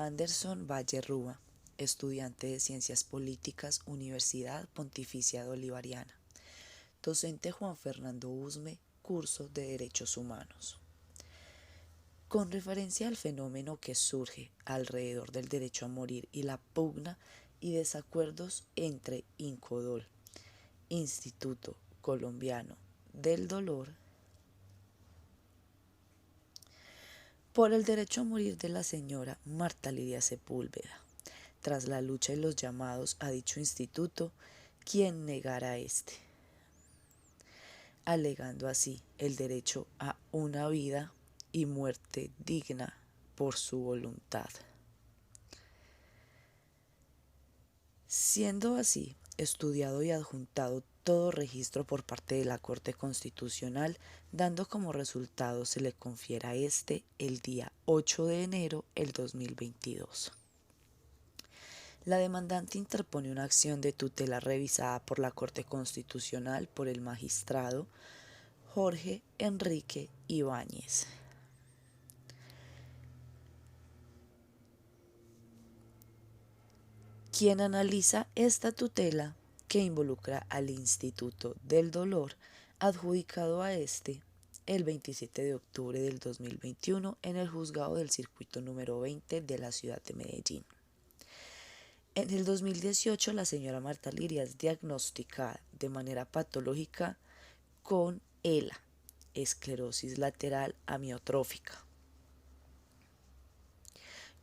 Anderson Valle Rúa, estudiante de Ciencias Políticas, Universidad Pontificia Bolivariana. Docente Juan Fernando Usme, curso de Derechos Humanos. Con referencia al fenómeno que surge alrededor del derecho a morir y la pugna y desacuerdos entre INCODOL, Instituto Colombiano del Dolor, por el derecho a morir de la señora Marta Lidia Sepúlveda, tras la lucha y los llamados a dicho instituto, ¿quién negara este? Alegando así el derecho a una vida y muerte digna por su voluntad. Siendo así, estudiado y adjuntado todo registro por parte de la Corte Constitucional, dando como resultado se le confiera el día 8 de enero del 2022. La demandante interpone una acción de tutela revisada por la Corte Constitucional por el magistrado Jorge Enrique Ibáñez. Quien analiza esta tutela que involucra al Instituto del Dolor, adjudicado a el 27 de octubre del 2021 en el juzgado del circuito número 20 de la ciudad de Medellín. En el 2018 la señora Marta Lidia es diagnosticada de manera patológica con ELA, esclerosis lateral amiotrófica,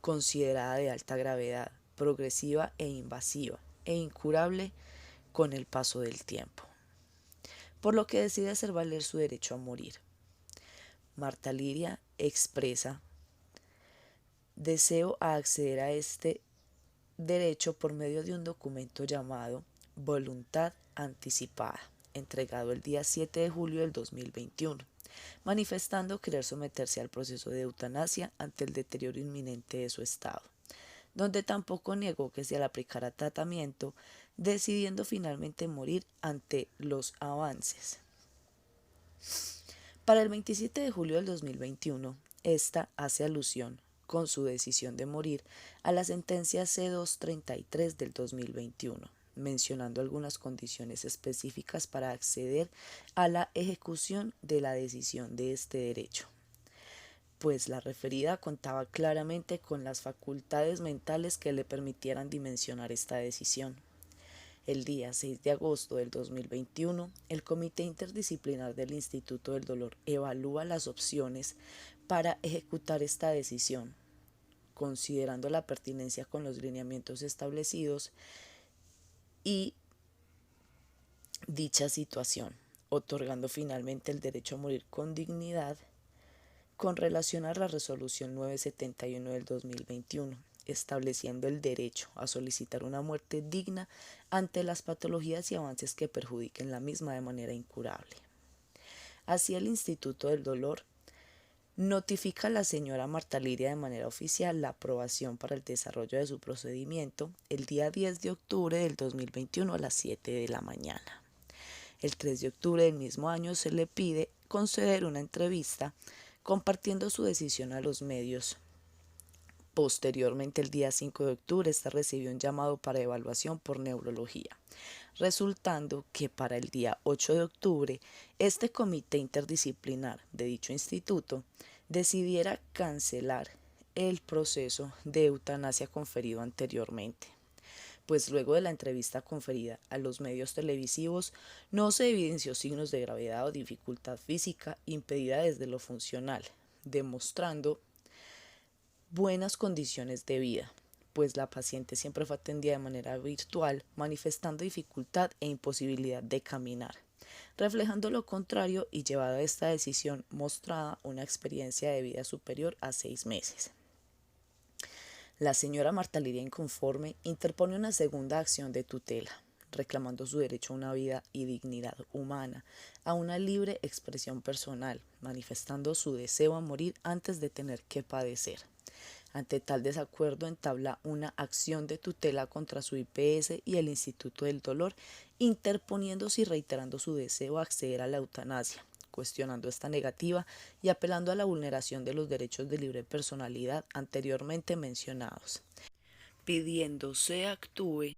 considerada de alta gravedad, progresiva e invasiva e incurable con el paso del tiempo, por lo que decide hacer valer su derecho a morir. Marta Lidia expresa deseo a acceder a este derecho por medio de un documento llamado Voluntad Anticipada, entregado el día 7 de julio del 2021, manifestando querer someterse al proceso de eutanasia ante el deterioro inminente de su estado, donde tampoco negó que se le aplicara tratamiento, decidiendo finalmente morir ante los avances. Para el 27 de julio del 2021, esta hace alusión, con su decisión de morir, a la sentencia C-233 del 2021, mencionando algunas condiciones específicas para acceder a la ejecución de la decisión de este derecho, pues la referida contaba claramente con las facultades mentales que le permitieran dimensionar esta decisión. El día 6 de agosto del 2021, el Comité Interdisciplinar del Instituto del Dolor evalúa las opciones para ejecutar esta decisión, considerando la pertinencia con los lineamientos establecidos y dicha situación, otorgando finalmente el derecho a morir con dignidad con relación a la resolución 971 del 2021, estableciendo el derecho a solicitar una muerte digna ante las patologías y avances que perjudiquen la misma de manera incurable. Así, el Instituto del Dolor notifica a la señora Marta Lidia de manera oficial la aprobación para el desarrollo de su procedimiento el día 10 de octubre del 2021 a las 7 de la mañana. El 3 de octubre del mismo año se le pide conceder una entrevista compartiendo su decisión a los medios. Posteriormente, el día 5 de octubre, esta recibió un llamado para evaluación por neurología, resultando que para el día 8 de octubre, este comité interdisciplinar de dicho instituto decidiera cancelar el proceso de eutanasia conferido anteriormente, pues luego de la entrevista conferida a los medios televisivos no se evidenció signos de gravedad o dificultad física impedida desde lo funcional, demostrando buenas condiciones de vida, pues la paciente siempre fue atendida de manera virtual, manifestando dificultad e imposibilidad de caminar, reflejando lo contrario y llevada a esta decisión mostrada una experiencia de vida superior a 6 meses. La señora Marta Lidia, inconforme, interpone una segunda acción de tutela, reclamando su derecho a una vida y dignidad humana, a una libre expresión personal, manifestando su deseo a morir antes de tener que padecer. Ante tal desacuerdo, entabla una acción de tutela contra su IPS y el Instituto del Dolor, interponiéndose y reiterando su deseo a acceder a la eutanasia, cuestionando esta negativa y apelando a la vulneración de los derechos de libre personalidad anteriormente mencionados, pidiendo se actúe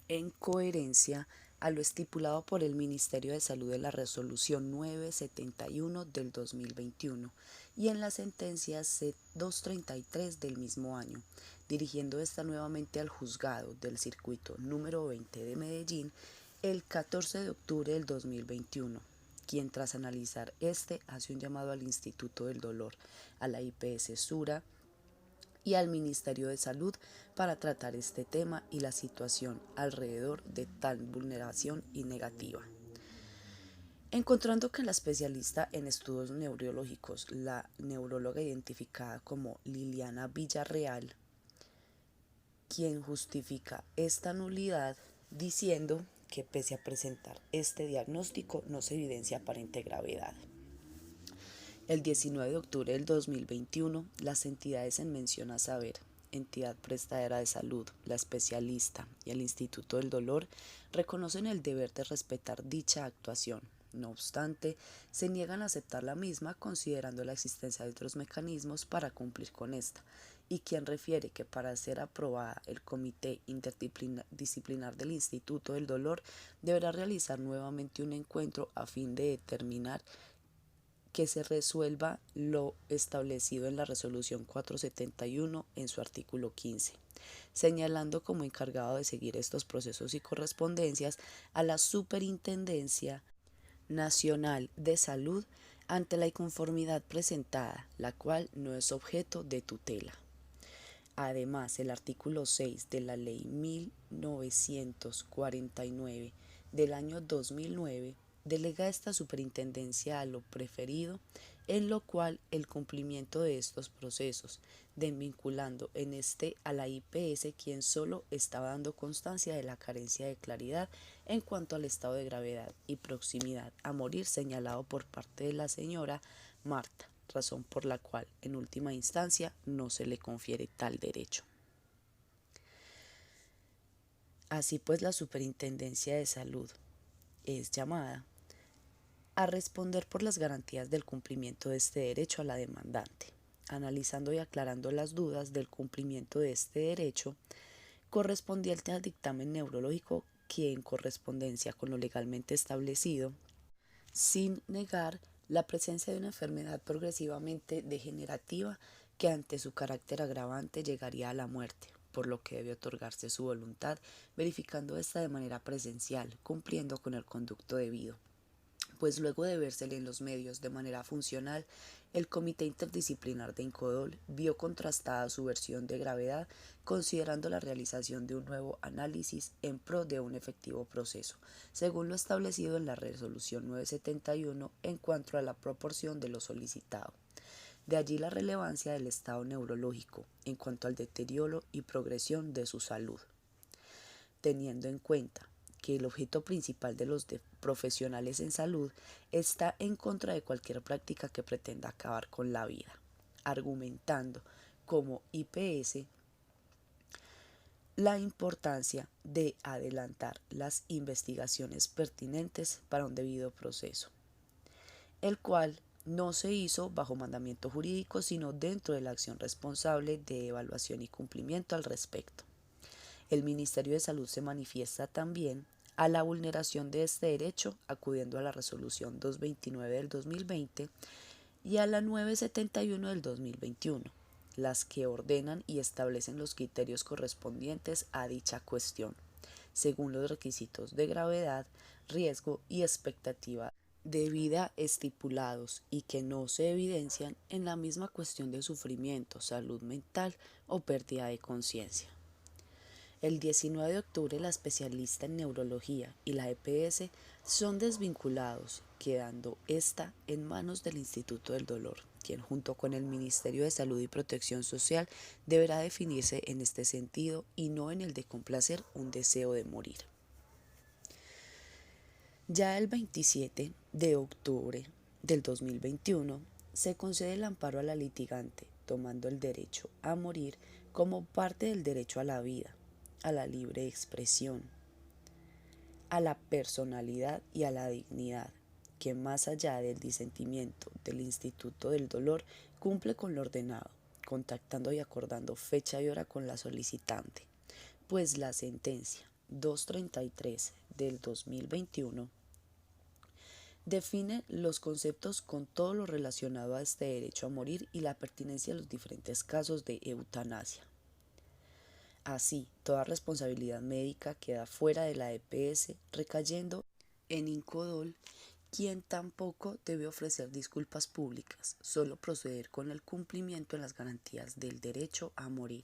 en coherencia a lo estipulado por el Ministerio de Salud en la Resolución 971 del 2021 y en la sentencia C-233 del mismo año, dirigiendo esta nuevamente al juzgado del circuito número 20 de Medellín el 14 de octubre del 2021, quien tras analizar hace un llamado al Instituto del Dolor, a la IPS Sura y al Ministerio de Salud para tratar este tema y la situación alrededor de tal vulneración y negativa. Encontrando que la especialista en estudios neurológicos, la neuróloga identificada como Liliana Villarreal, quien justifica esta nulidad diciendo que pese a presentar este diagnóstico no se evidencia aparente gravedad. El 19 de octubre del 2021, las entidades en mención a saber, entidad prestadora de salud, la especialista y el Instituto del Dolor, reconocen el deber de respetar dicha actuación. No obstante, se niegan a aceptar la misma considerando la existencia de otros mecanismos para cumplir con esta, y quien refiere que para ser aprobada el Comité Interdisciplinar del Instituto del Dolor deberá realizar nuevamente un encuentro a fin de determinar que se resuelva lo establecido en la Resolución 471 en su artículo 15, señalando como encargado de seguir estos procesos y correspondencias a la Superintendencia Nacional de Salud ante la inconformidad presentada, la cual no es objeto de tutela. Además, el artículo 6 de la Ley 1949 del año 2009 delega esta superintendencia a lo preferido, en lo cual el cumplimiento de estos procesos, desvinculando en a la IPS, quien solo estaba dando constancia de la carencia de claridad en cuanto al estado de gravedad y proximidad a morir señalado por parte de la señora Marta, razón por la cual en última instancia no se le confiere tal derecho. Así pues, la Superintendencia de Salud es llamada a responder por las garantías del cumplimiento de este derecho a la demandante, analizando y aclarando las dudas del cumplimiento de este derecho correspondiente al dictamen neurológico que en correspondencia con lo legalmente establecido, sin negar la presencia de una enfermedad progresivamente degenerativa que ante su carácter agravante llegaría a la muerte, por lo que debe otorgarse su voluntad, verificando esta de manera presencial, cumpliendo con el conducto debido. Pues luego de vérsele en los medios de manera funcional, el Comité Interdisciplinar de Incodol vio contrastada su versión de gravedad, considerando la realización de un nuevo análisis en pro de un efectivo proceso, según lo establecido en la Resolución 971 en cuanto a la proporción de lo solicitado. De allí la relevancia del estado neurológico en cuanto al deterioro y progresión de su salud, teniendo en cuenta que el objeto principal de los profesionales en salud está en contra de cualquier práctica que pretenda acabar con la vida, argumentando como IPS la importancia de adelantar las investigaciones pertinentes para un debido proceso, el cual no se hizo bajo mandamiento jurídico, sino dentro de la acción responsable de evaluación y cumplimiento al respecto. El Ministerio de Salud se manifiesta también a la vulneración de este derecho, acudiendo a la Resolución 229 del 2020 y a la 971 del 2021, las que ordenan y establecen los criterios correspondientes a dicha cuestión, según los requisitos de gravedad, riesgo y expectativa de vida estipulados y que no se evidencian en la misma cuestión de sufrimiento, salud mental o pérdida de conciencia. El 19 de octubre la especialista en neurología y la EPS son desvinculados, quedando esta en manos del Instituto del Dolor, quien junto con el Ministerio de Salud y Protección Social deberá definirse en este sentido y no en el de complacer un deseo de morir. Ya el 27 de octubre del 2021 se concede el amparo a la litigante, tomando el derecho a morir como parte del derecho a la vida, a la libre expresión, a la personalidad y a la dignidad, que más allá del disentimiento del Instituto del Dolor cumple con lo ordenado, contactando y acordando fecha y hora con la solicitante, pues la sentencia 233 del 2021 define los conceptos con todo lo relacionado a este derecho a morir y la pertinencia de los diferentes casos de eutanasia. Así, toda responsabilidad médica queda fuera de la EPS, recayendo en Incodol, quien tampoco debe ofrecer disculpas públicas, solo proceder con el cumplimiento en las garantías del derecho a morir.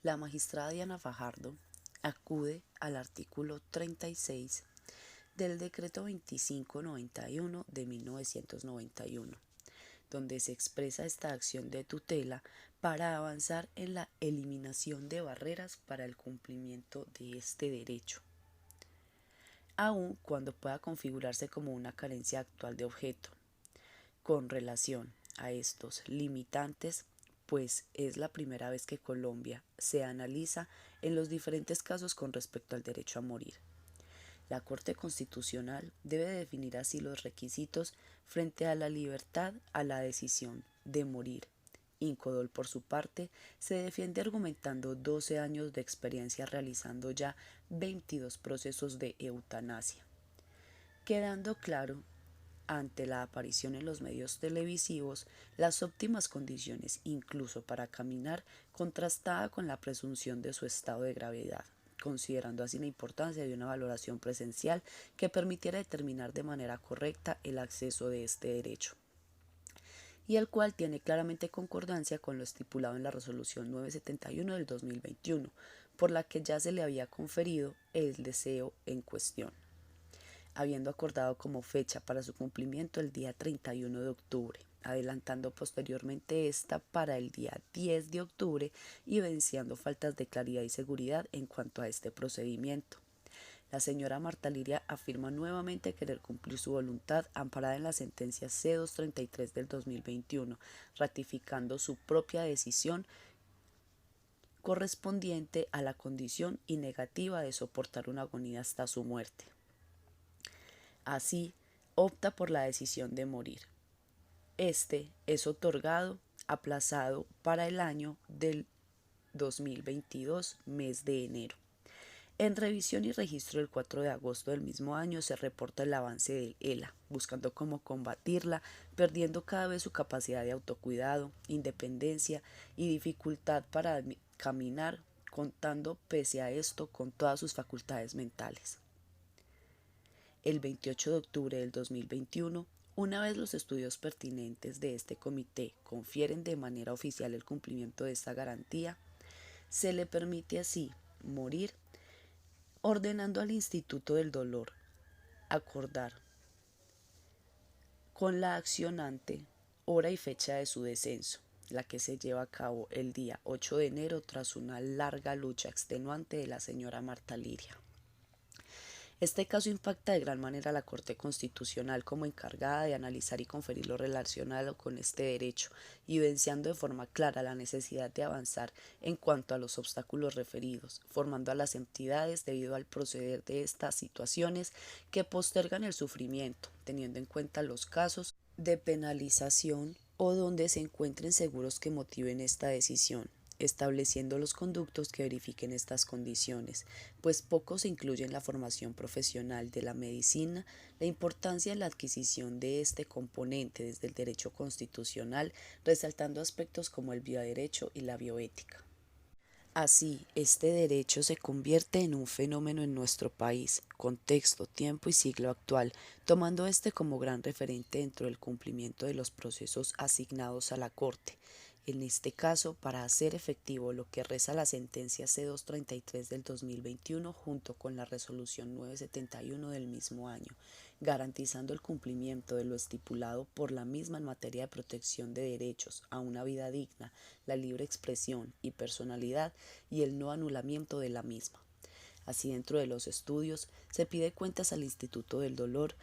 La magistrada Diana Fajardo acude al artículo 36 del Decreto 2591 de 1991, donde se expresa esta acción de tutela para avanzar en la eliminación de barreras para el cumplimiento de este derecho, aun cuando pueda configurarse como una carencia actual de objeto. Con relación a estos limitantes, pues es la primera vez que Colombia se analiza en los diferentes casos con respecto al derecho a morir. La Corte Constitucional debe definir así los requisitos frente a la libertad a la decisión de morir. Incodol, por su parte, se defiende argumentando 12 años de experiencia realizando ya 22 procesos de eutanasia, quedando claro ante la aparición en los medios televisivos las óptimas condiciones incluso para caminar, contrastada con la presunción de su estado de gravedad, considerando así la importancia de una valoración presencial que permitiera determinar de manera correcta el acceso de este derecho, y el cual tiene claramente concordancia con lo estipulado en la resolución 971 del 2021, por la que ya se le había conferido el deseo en cuestión, habiendo acordado como fecha para su cumplimiento el día 31 de octubre, adelantando posteriormente esta para el día 10 de octubre y evidenciando faltas de claridad y seguridad en cuanto a este procedimiento. La señora Marta Liria afirma nuevamente querer cumplir su voluntad amparada en la sentencia C-233 del 2021, ratificando su propia decisión correspondiente a la condición y negativa de soportar una agonía hasta su muerte. Así, opta por la decisión de morir. Este es otorgado, aplazado para el año del 2022, mes de enero. En revisión y registro del 4 de agosto del mismo año se reporta el avance del ELA, buscando cómo combatirla, perdiendo cada vez su capacidad de autocuidado, independencia y dificultad para caminar, contando pese a esto con todas sus facultades mentales. El 28 de octubre del 2021, una vez los estudios pertinentes de este comité confieren de manera oficial el cumplimiento de esta garantía, se le permite así morir, ordenando al Instituto del Dolor acordar con la accionante hora y fecha de su descenso, la que se lleva a cabo el día 8 de enero tras una larga lucha extenuante de la señora Marta Liria. Este caso impacta de gran manera a la Corte Constitucional como encargada de analizar y conferir lo relacionado con este derecho, evidenciando de forma clara la necesidad de avanzar en cuanto a los obstáculos referidos, formando a las entidades debido al proceder de estas situaciones que postergan el sufrimiento, teniendo en cuenta los casos de penalización o donde se encuentren seguros que motiven esta decisión, estableciendo los conductos que verifiquen estas condiciones, pues poco se incluye en la formación profesional de la medicina la importancia en la adquisición de este componente desde el derecho constitucional, resaltando aspectos como el bioderecho y la bioética. Así, este derecho se convierte en un fenómeno en nuestro país, contexto, tiempo y siglo actual, tomando este como gran referente dentro del cumplimiento de los procesos asignados a la Corte, en este caso para hacer efectivo lo que reza la sentencia C-233 del 2021 junto con la resolución 971 del mismo año, garantizando el cumplimiento de lo estipulado por la misma en materia de protección de derechos a una vida digna, la libre expresión y personalidad y el no anulamiento de la misma. Así, dentro de los estudios, se pide cuentas al Instituto del Dolor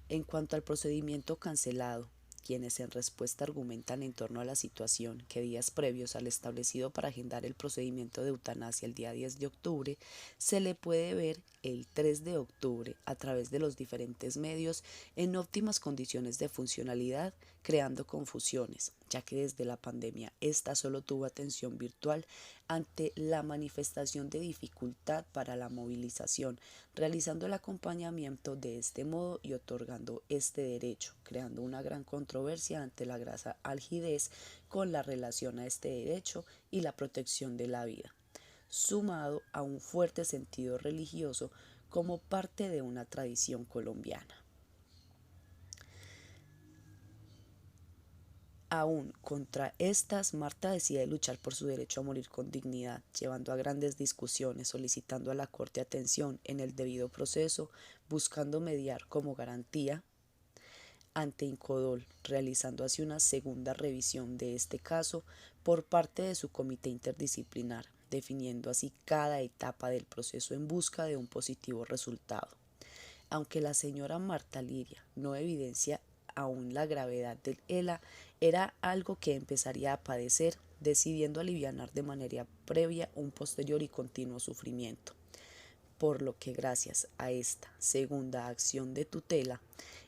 en cuanto al procedimiento cancelado quienes en respuesta argumentan en torno a la situación que días previos al establecido para agendar el procedimiento de eutanasia el día 10 de octubre, se le puede ver el 3 de octubre a través de los diferentes medios en óptimas condiciones de funcionalidad, creando confusiones, ya que desde la pandemia esta solo tuvo atención virtual ante la manifestación de dificultad para la movilización, realizando el acompañamiento de este modo y otorgando este derecho, creando una gran controversia ante la gran algidez con la relación a este derecho y la protección de la vida, sumado a un fuerte sentido religioso como parte de una tradición colombiana. Aún contra estas, Marta decide luchar por su derecho a morir con dignidad, llevando a grandes discusiones, solicitando a la Corte atención en el debido proceso, buscando mediar como garantía ante Incodol, realizando así una segunda revisión de este caso por parte de su comité interdisciplinar, definiendo así cada etapa del proceso en busca de un positivo resultado. Aunque la señora Marta Liria no evidencia aún la gravedad del ELA, era algo que empezaría a padecer, decidiendo alivianar de manera previa un posterior y continuo sufrimiento. Por lo que gracias a esta segunda acción de tutela,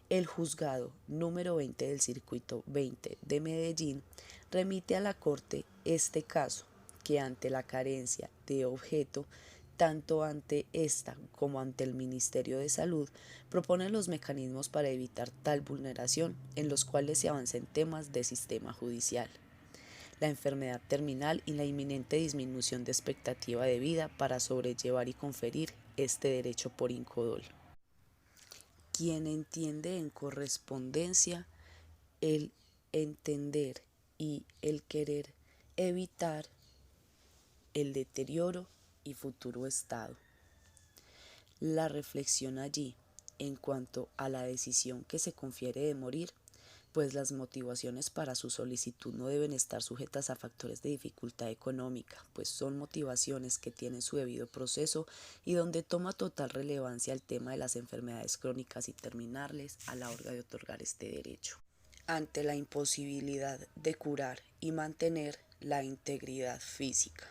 el juzgado número 20 del circuito 20 de Medellín remite a la Corte este caso, que ante la carencia de objeto, tanto ante esta como ante el Ministerio de Salud, propone los mecanismos para evitar tal vulneración, en los cuales se avanza en temas de sistema judicial, la enfermedad terminal y la inminente disminución de expectativa de vida para sobrellevar y conferir este derecho por Incodol. Quien entiende en correspondencia el entender y el querer evitar el deterioro y futuro estado. La reflexión allí en cuanto a la decisión que se confiere de morir, pues las motivaciones para su solicitud no deben estar sujetas a factores de dificultad económica, pues son motivaciones que tienen su debido proceso y donde toma total relevancia el tema de las enfermedades crónicas y terminales a la hora de otorgar este derecho. Ante la imposibilidad de curar y mantener la integridad física.